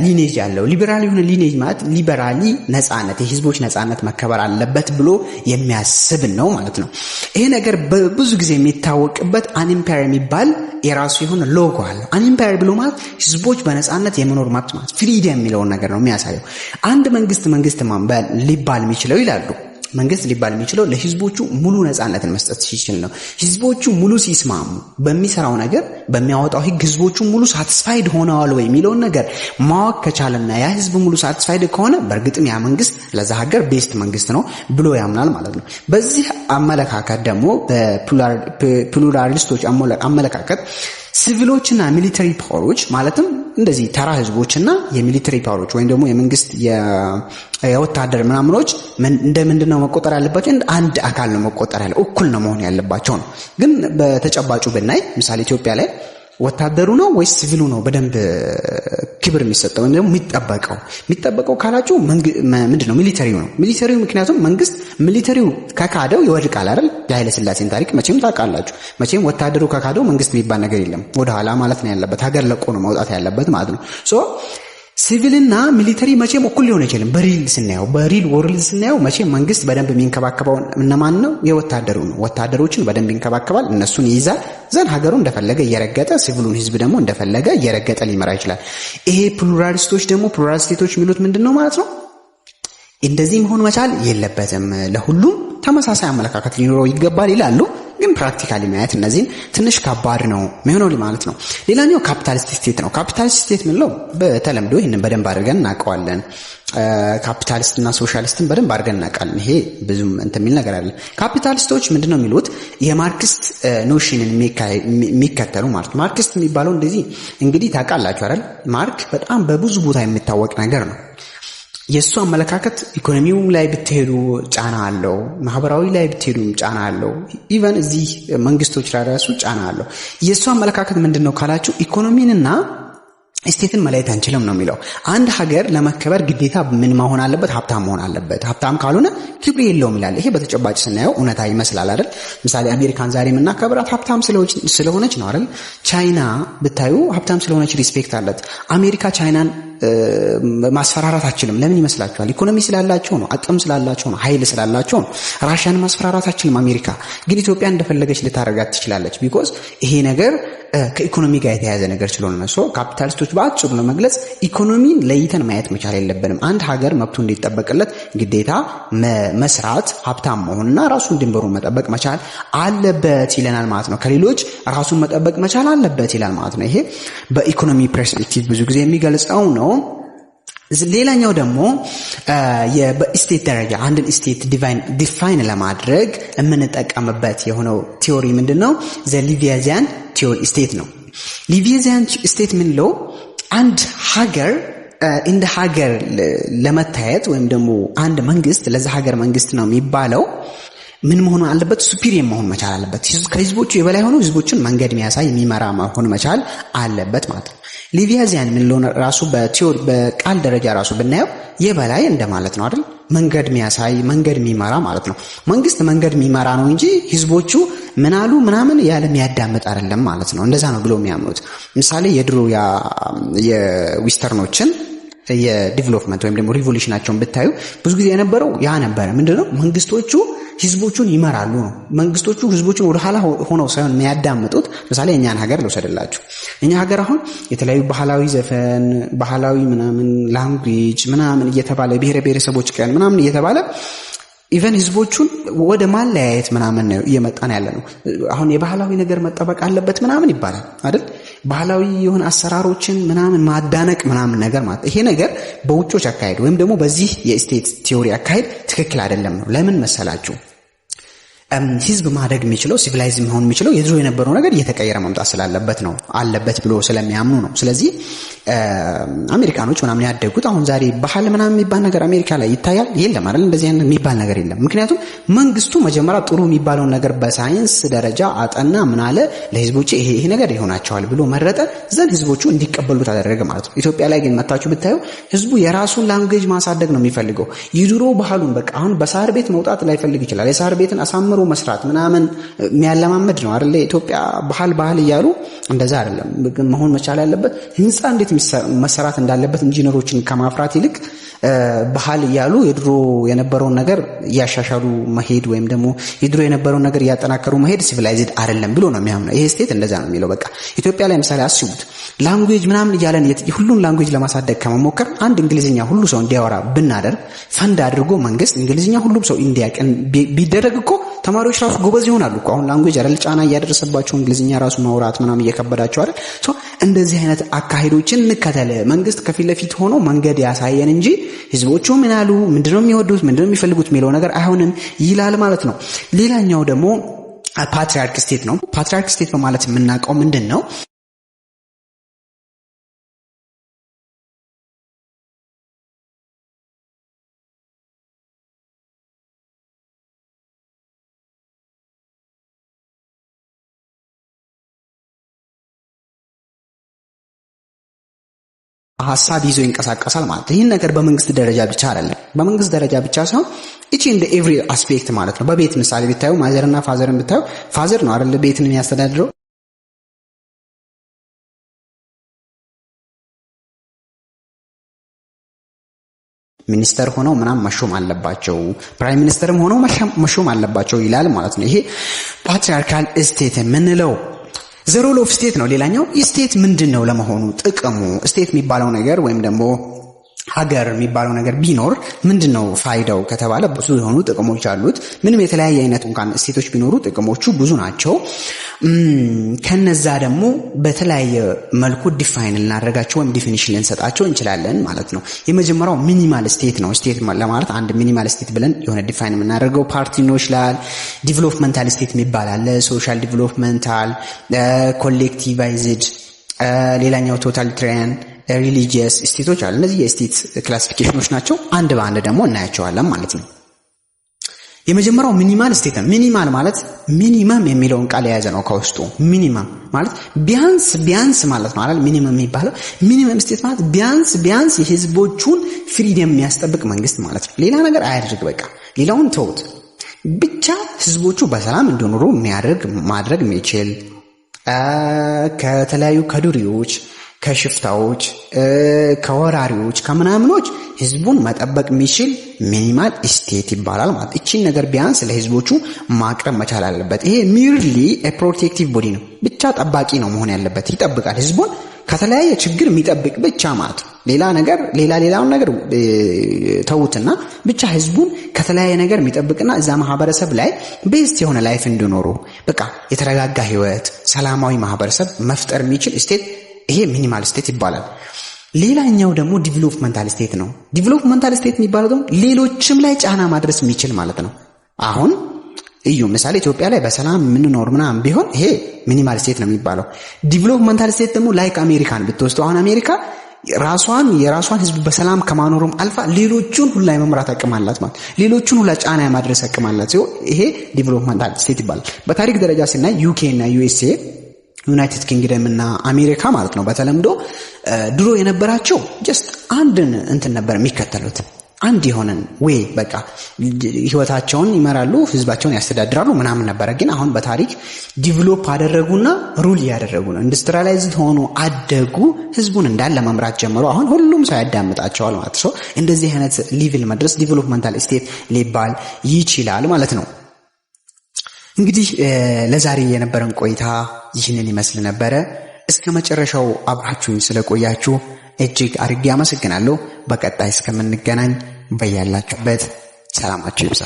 ሊኔጅ ያለው። ሊበራል የሆነ ሊኔጅ ማለት ሊበራሊ ነጻነት፣ የህዝቦች ነጻነት መከበር አለበት ብሎ የሚያስብ ነው ማለት ነው። ይሄ ነገር በብዙ ጊዜ የሚታወቅበት አንኢምፓየር የሚባል የራሱ የሆነ ሎጎ አለ። አንኢምፓየር ብሎ ማለት ህዝቦች በነጻነት የመኖር መብት ማለት ፍሪደም የሚለውን ነገር ነው የሚያሳየው። አንድ መንግስት ሊባል የሚችለው ይላሉ መንግስት ሊባል የሚችለው ለህዝቦቹ ሙሉ ነጻነትን መስጠት ሲችል ነው። ህዝቦቹ ሙሉ ሲስማሙ በሚሰራው ነገር በሚያወጣው ህግ ህዝቦቹ ሙሉ ሳቲስፋይድ ሆነዋል ወይ የሚለውን ነገር ማወቅ ከቻለና ያ ህዝብ ሙሉ ሳቲስፋይድ ከሆነ በእርግጥም ያ መንግስት ለዛ ሀገር ቤስት መንግስት ነው ብሎ ያምናል ማለት ነው። በዚህ አመለካከት ደግሞ በፕሉራሊስቶች አመለካከት ሲቪሎችና ሚሊተሪ ፓወሮች ማለትም እንደዚህ ተራ ህዝቦችና የሚሊተሪ ፓወሮች ወይም ደግሞ የመንግስት የወታደር ምናምኖች እንደምንድነው መቆጠር ያለባቸው? አንድ አካል ነው መቆጠር ያለው፣ እኩል ነው መሆን ያለባቸው ነው። ግን በተጨባጩ ብናይ ምሳሌ ኢትዮጵያ ላይ ወታደሩ ነው ወይስ ሲቪሉ ነው በደንብ ክብር የሚሰጠው ወይም ደግሞ የሚጠበቀው ካላችሁ ምንድነው? ሚሊተሪው ነው። ሚሊተሪው ምክንያቱም መንግስት ሚሊተሪው ከካደው ይወድቃል አይደል? የኃይለ ሥላሴን ታሪክ መቼም ታውቃላችሁ። መቼም ወታደሩ ከካደው መንግስት የሚባል ነገር የለም። ወደ ኋላ ማለት ነው ያለበት፣ ሀገር ለቆ ነው መውጣት ያለበት ማለት ነው። ሶ ሲቪልና ሚሊተሪ መቼም እኩል ሊሆን አይችልም። በሪል ወርልድ ስናየው መቼም መንግስት በደንብ የሚንከባከበው እነማን ነው? የወታደሩ ነው። ወታደሮችን በደንብ ይንከባከባል፣ እነሱን ይይዛል። ዘን ሀገሩ እንደፈለገ እየረገጠ ሲቪሉን ህዝብ ደግሞ እንደፈለገ እየረገጠ ሊመራ ይችላል። ይሄ ፕሉራሊስቶች ደግሞ ፕሉራል ስቴቶች የሚሉት ምንድነው ማለት ነው? እንደዚህ መሆን መቻል የለበትም። ለሁሉም ተመሳሳይ አመለካከት ሊኖረው ይገባል ይላሉ። ግን ፕራክቲካሊ ማየት እነዚህን ትንሽ ከባድ ነው የሚሆነው ማለት ነው። ሌላኛው ካፒታሊስት ስቴት ነው። ካፒታሊስት ስቴት ምንለው በተለምዶ ይህንን በደንብ አድርገን እናውቀዋለን። ካፒታሊስት እና ሶሻሊስትን በደንብ አድርገን እናውቃለን። ይሄ ብዙም እንትን የሚል ነገር አለ። ካፒታሊስቶች ምንድነው የሚሉት የማርክስት ኖሽንን የሚከተሉ ማለት ነው። ማርክስት የሚባለው እንደዚህ እንግዲህ ታውቃላችሁ አይደል? ማርክ በጣም በብዙ ቦታ የሚታወቅ ነገር ነው። የእሱ አመለካከት ኢኮኖሚው ላይ ብትሄዱ ጫና አለው፣ ማህበራዊ ላይ ብትሄዱም ጫና አለው፣ ኢቨን እዚህ መንግስቶች ላይ ራሱ ጫና አለው። የእሱ አመለካከት ምንድነው ካላችሁ ኢኮኖሚንና ስቴትን መለየት አንችልም ነው የሚለው። አንድ ሀገር ለመከበር ግዴታ ምን መሆን አለበት? ሀብታም መሆን አለበት። ሀብታም ካልሆነ ክብር የለውም ይላል። ይሄ በተጨባጭ ስናየው እውነታ ይመስላል አይደል? ምሳሌ አሜሪካን ዛሬ የምናከብራት ሀብታም ስለሆነች ነው አይደል? ቻይና ብታዩ ሀብታም ስለሆነች ሪስፔክት አላት። አሜሪካ ቻይናን ማስፈራራት አችልም። ለምን ይመስላችኋል? ኢኮኖሚ ስላላቸው ነው፣ አቅም ስላላቸው ነው፣ ኃይል ስላላቸው ነው። ራሽያን ማስፈራራት አችልም አሜሪካ። ግን ኢትዮጵያ እንደፈለገች ልታረጋት ትችላለች። ቢኮዝ ይሄ ነገር ከኢኮኖሚ ጋር የተያያዘ ነገር ስለሆነ ነው። ሶ ካፒታሊስቶች በአጭሩ ለመግለጽ ኢኮኖሚን ለይተን ማየት መቻል የለብንም። አንድ ሀገር መብቱ እንዲጠበቅለት ግዴታ መስራት፣ ሀብታም መሆንና ራሱን ድንበሩን መጠበቅ መቻል አለበት ይለናል ማለት ነው። ከሌሎች ራሱን መጠበቅ መቻል አለበት ይላል ማለት ነው። ይሄ በኢኮኖሚ ፐርስፔክቲቭ ብዙ ጊዜ የሚገልጸው ነው። ሌላኛው ደግሞ በስቴት ደረጃ አንድን ስቴት ዲፋይን ለማድረግ የምንጠቀምበት የሆነው ቲዮሪ ምንድነው? ሊቪየዚያን ቲዮሪ ስቴት ነው። ሊቪየዚያን ስቴት ምንለው አንድ ሀገር እንደ ሀገር ለመታየት ወይም ደግሞ አንድ መንግስት ለዛ ሀገር መንግስት ነው የሚባለው ምን መሆን አለበት? ሱፒሪየር መሆን መቻል አለበት። ከህዝቦቹ የበላይ ሆኖ ህዝቦችን መንገድ የሚያሳይ የሚመራ መሆን መቻል አለበት ማለት ነው። ሊቪየዚያን ምንለው ራሱ በቲዮሪ በቃል ደረጃ ራሱ ብናየው የበላይ እንደማለት ነው አይደል? መንገድ የሚያሳይ መንገድ የሚመራ ማለት ነው። መንግስት መንገድ የሚመራ ነው እንጂ ህዝቦቹ ምናሉ ምናምን ያለ የሚያዳምጥ አይደለም ማለት ነው። እንደዛ ነው ብሎ የሚያምኑት። ምሳሌ የድሮ የዌስተርኖችን የዲቨሎፕመንት ወይም ደግሞ ሪቮሉሽናቸውን ብታዩ ብዙ ጊዜ የነበረው ያ ነበረ። ምንድነው? መንግስቶቹ ህዝቦቹን ይመራሉ ነው። መንግስቶቹ ህዝቦቹን ወደ ኋላ ሆነው ሳይሆን የሚያዳምጡት። ምሳሌ እኛን ሀገር ልውሰድላችሁ። እኛ ሀገር አሁን የተለያዩ ባህላዊ ዘፈን፣ ባህላዊ ምናምን ላንጉዌጅ ምናምን እየተባለ ብሔረ ብሔረሰቦች ቀን ምናምን እየተባለ ኢቨን ህዝቦቹን ወደ ማለያየት ምናምን ነው እየመጣን ያለ ነው። አሁን የባህላዊ ነገር መጠበቅ አለበት ምናምን ይባላል አይደል? ባህላዊ የሆነ አሰራሮችን ምናምን ማዳነቅ ምናምን ነገር ማለት ይሄ ነገር በውጮች አካሄድ ወይም ደግሞ በዚህ የስቴት ቲዮሪ አካሄድ ትክክል አይደለም ነው። ለምን መሰላችሁ? ህዝብ ማደግ የሚችለው ሲቪላይዝ መሆን የሚችለው የድሮ የነበረው ነገር እየተቀየረ መምጣት ስላለበት ነው አለበት ብሎ ስለሚያምኑ ነው። ስለዚህ አሜሪካኖች ምናምን ያደጉት አሁን ዛሬ ባህል ምናምን የሚባል ነገር አሜሪካ ላይ ይታያል? የለም አይደል? እንደዚህ አይነት የሚባል ነገር የለም። ምክንያቱም መንግስቱ መጀመሪያ ጥሩ የሚባለውን ነገር በሳይንስ ደረጃ አጠና፣ ምን አለ ለህዝቦች ይሄ ነገር ይሆናቸዋል ብሎ መረጠ፣ ዘንድ ህዝቦቹ እንዲቀበሉት አደረገ ማለት ነው። ኢትዮጵያ ላይ ግን መታችሁ ብታዩ ህዝቡ የራሱን ላንጉዌጅ ማሳደግ ነው የሚፈልገው። የድሮ ባህሉን በቃ አሁን በሳር ቤት መውጣት ላይፈልግ ይችላል። የሳር ቤትን አሳምሮ መስራት ምናምን የሚያለማመድ ነው አይደል? ኢትዮጵያ ባህል እያሉ እንደዛ አይደለም መሆን መቻል ያለበት። ህንፃ እንዴት መሰራት እንዳለበት ኢንጂነሮችን ከማፍራት ይልቅ ባህል እያሉ የድሮ የነበረውን ነገር እያሻሻሉ መሄድ ወይም ደግሞ የድሮ የነበረውን ነገር እያጠናከሩ መሄድ ሲቪላይዝድ አይደለም ብሎ ነው የሚያምነው። ይሄ ስቴት እንደዛ ነው የሚለው። በቃ ኢትዮጵያ ላይ ምሳሌ አስቡት፣ ላንጉዌጅ ምናምን እያለን ሁሉን ላንጉዌጅ ለማሳደግ ከመሞከር አንድ እንግሊዝኛ ሁሉ ሰው እንዲያወራ ብናደርግ ፈንድ አድርጎ መንግስት እንግሊዝኛ ሁሉም ሰው እንዲያቀን ቢደረግ እኮ ተማሪዎች ራሱ ጎበዝ ይሆናሉ እኮ። አሁን ላንጉዌጅ አይደል ጫና እያደረሰባቸው እንግሊዝኛ ራሱ ማውራት ምናምን እየከበዳቸው አይደል? እንደዚህ አይነት አካሄዶችን እንከተል። መንግስት ከፊት ለፊት ሆኖ መንገድ ያሳየን እንጂ ህዝቦቹ ምን ያሉ ምንድነው የሚወዱት ምንድነው የሚፈልጉት የሚለው ነገር አይሆንም ይላል ማለት ነው። ሌላኛው ደግሞ ፓትሪያርክ ስቴት ነው። ፓትሪያርክ ስቴት በማለት የምናውቀው ምንድን ነው? ሐሳብ ይዞ ይንቀሳቀሳል ማለት ነው። ይህን ነገር በመንግስት ደረጃ ብቻ አይደለም፣ በመንግስት ደረጃ ብቻ ሳይሆን እቺ እንደ ኤቭሪ አስፔክት ማለት ነው። በቤት ምሳሌ ብታዩ ማዘርና ፋዘርን ብታዩ ፋዘር ነው አይደል ቤትን የሚያስተዳድረው። ሚኒስተር ሆነው ምናምን መሾም አለባቸው፣ ፕራይም ሚኒስተርም ሆነው መሾም አለባቸው ይላል ማለት ነው። ይሄ ፓትሪያርካል ስቴት የምንለው ዘ ሮል ኦፍ ስቴት ነው። ሌላኛው ስቴት ምንድን ነው ለመሆኑ ጥቅሙ? ስቴት የሚባለው ነገር ወይም ደግሞ ሀገር የሚባለው ነገር ቢኖር ምንድነው ፋይዳው ከተባለ ብዙ የሆኑ ጥቅሞች አሉት። ምንም የተለያየ አይነት እንኳን ስቴቶች ቢኖሩ ጥቅሞቹ ብዙ ናቸው። ከነዛ ደግሞ በተለያየ መልኩ ዲፋይን ልናደርጋቸው ወይም ዲፊኒሽን ልንሰጣቸው እንችላለን ማለት ነው። የመጀመሪያው ሚኒማል ስቴት ነው። ስቴት ለማለት አንድ ሚኒማል ስቴት ብለን የሆነ ዲፋይን የምናደርገው ፓርቲ ነው ይችላል። ዲቨሎፕመንታል ስቴት የሚባል አለ። ሶሻል ዲቨሎፕመንታል፣ ኮሌክቲቫይዝድ፣ ሌላኛው ቶታሊታሪያን፣ ሪሊጂየስ ስቴቶች አሉ። እነዚህ የስቴት ክላሲፊኬሽኖች ናቸው። አንድ በአንድ ደግሞ እናያቸዋለን ማለት ነው። የመጀመሪያው ሚኒማል ስቴት ነው። ሚኒማል ማለት ሚኒመም የሚለውን ቃል የያዘ ነው ከውስጡ። ሚኒመም ማለት ቢያንስ ማለት ነው አይደል? ሚኒመም የሚባለው ሚኒመም ስቴት ማለት ቢያንስ የህዝቦቹን ፍሪደም የሚያስጠብቅ መንግስት ማለት ነው። ሌላ ነገር አያድርግ፣ በቃ ሌላውን ተውት፣ ብቻ ህዝቦቹ በሰላም እንዲኖሩ ማድረግ የሚችል ከተለያዩ ከዱሪዎች፣ ከሽፍታዎች፣ ከወራሪዎች፣ ከምናምኖች ህዝቡን መጠበቅ የሚችል ሚኒማል ስቴት ይባላል ማለት። እቺን ነገር ቢያንስ ለህዝቦቹ ማቅረብ መቻል አለበት። ይሄ ሚርሊ ፕሮቴክቲቭ ቦዲ ነው፣ ብቻ ጠባቂ ነው መሆን ያለበት። ይጠብቃል ህዝቡን ከተለያየ ችግር የሚጠብቅ ብቻ ማለት ነው። ሌላውን ነገር ተውትና ብቻ ህዝቡን ከተለያየ ነገር የሚጠብቅና እዛ ማህበረሰብ ላይ ቤስት የሆነ ላይፍ እንዲኖሩ በቃ የተረጋጋ ህይወት፣ ሰላማዊ ማህበረሰብ መፍጠር የሚችል ስቴት ይሄ ሚኒማል ስቴት ይባላል። ሌላኛው ደግሞ ዲቨሎፕመንታል ስቴት ነው። ዲቨሎፕመንታል ስቴት የሚባለው ደግሞ ሌሎችም ላይ ጫና ማድረስ የሚችል ማለት ነው። አሁን እዩ ምሳሌ ኢትዮጵያ ላይ በሰላም የምንኖር ምናምን ቢሆን ይሄ ሚኒማል ስቴት ነው የሚባለው። ዲቨሎፕመንታል ስቴት ደግሞ ላይክ አሜሪካን ብትወስደው አሁን አሜሪካ የራሷን ህዝብ በሰላም ከማኖሩም አልፋ ሌሎቹን ሁላ የመምራት አቅም አላት ማለት፣ ሌሎቹን ሁላ ጫና የማድረስ አቅም አላት ሲሆን ይሄ ዲቨሎፕመንታል ስቴት ይባላል። በታሪክ ደረጃ ስናይ ዩኬ እና ዩኤስኤ ዩናይትድ ኪንግደም እና አሜሪካ ማለት ነው በተለምዶ ድሮ የነበራቸው ጀስት አንድን እንትን ነበር የሚከተሉት፣ አንድ የሆነን ወይ በቃ ህይወታቸውን ይመራሉ፣ ህዝባቸውን ያስተዳድራሉ ምናምን ነበረ። ግን አሁን በታሪክ ዲቨሎፕ አደረጉና ሩል ያደረጉ ነው፣ ኢንዱስትሪያላይዝድ ሆኑ፣ አደጉ፣ ህዝቡን እንዳለ መምራት ጀመሩ። አሁን ሁሉም ሰው ያዳምጣቸዋል ማለት ነው። እንደዚህ አይነት ሌቭል መድረስ ዲቨሎፕመንታል ስቴት ሊባል ይችላል ማለት ነው። እንግዲህ ለዛሬ የነበረን ቆይታ ይህንን ይመስል ነበረ። እስከ መጨረሻው አብራችሁኝ ስለቆያችሁ እጅግ አድርጌ አመሰግናለሁ። በቀጣይ እስከምንገናኝ በያላችሁበት ሰላማችሁ ይብዛ።